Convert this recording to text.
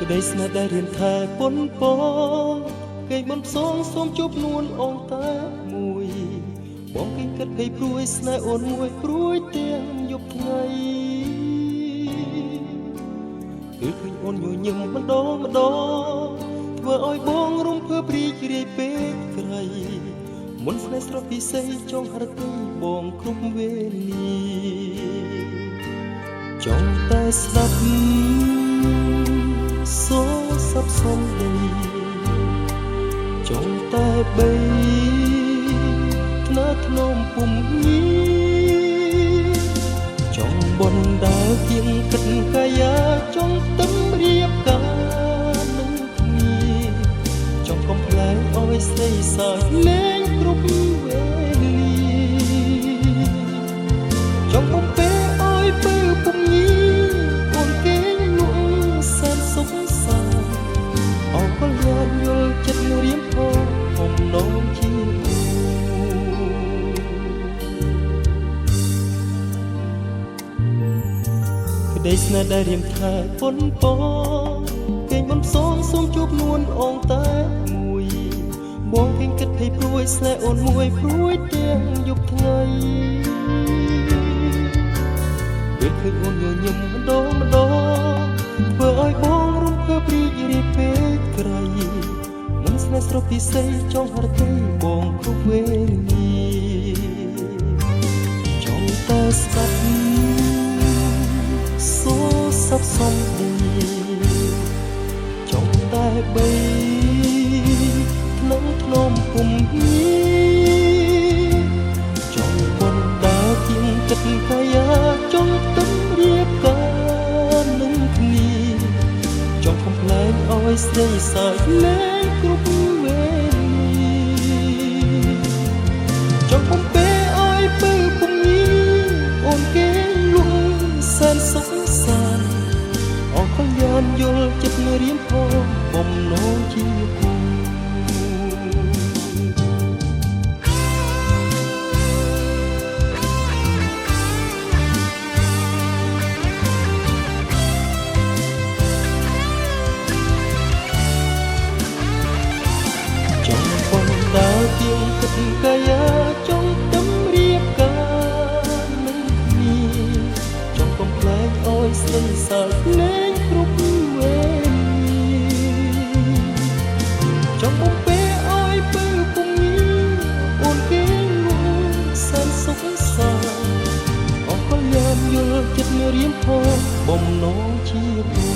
ក្តីស្នេហ៍ដែលរៀនថែប៉ុនប៉ងគេមិនផ្សងសូមជួបនួនអងតែមួយបងគេគិតភ័យព្រួយស្នេហ៍អូនមួយព្រួយទាំងយប់ថ្ងៃគឺឃើញអូនញញឹមម្ដងធ្វើឲ្យបងរំភើបរីករាយពេកក្រៃមុនស្នេហ៍ស្រស់ពិសេសចង់ហរតីបងគ្រប់វេលាចង់តែស្ដាប់សូរស័ព្ទសំដីចង់តែបីថ្នើថ្នមពុំញីចង់បណ្ដាលគៀងគិតកាយាចង់ទឹមរៀបការនឹងគ្នាចង់កំប្លែងឲ្យស្រីសាយលេងគ្រប់វេលាចង់បំពេឲ្យពើពុំញីអូនគេងលក់សែនសុខសាអរគុណយ៉ាងយល់ចិត្តរៀមផងអំណងជាក្តីស្នេហ៍ដែលរៀមថាប៉ុនប៉ងគេងមិនផ្សងសូមជួបនួនអងតែមួយបងគេងគិតភ័យព្រួយស្នេហ៍អូនមួយព្រួយទាំងយប់ថ្ងៃពេលឃើញអូនញញឹមម្ដងធ្វើឲ្យបងរំភើបរីករាយពេកក្រៃមិនស្នេហ៍ស្រស់ពិសេសចង់ហរតីបងគ្រប់វេលាចង់តែស្ដាប់សូរស័ព្ទសំដីចង់តែបីក្នុងភ្នំពុំញីចង់បណ្ដាជាងគិតកាយាចង់ទឹមរៀបការនឹងគ្នាចង់កំប្លែងឲ្យស្រីសាយលេងគ្រប់វេលាចង់បំពេឲ្យពើពុំញីអូនគេលក់សែនសុខសានអរគុណយ៉ាងយល់ចិត្តរៀមផងបំណងជាគូចង់បណ្ដាជាងគិតកាយាចង់ទឹមរៀបការនឹងគ្នាចង់កំប្លែងឲ្យស្រីសាយលេងគ្រប់វេលាចង់បំពេឲ្យពើពុំញីអូនគេលក់សែនសុខសាអរគុណយ៉ាងយល់ចិត្តរៀមផងបំណងជាគូ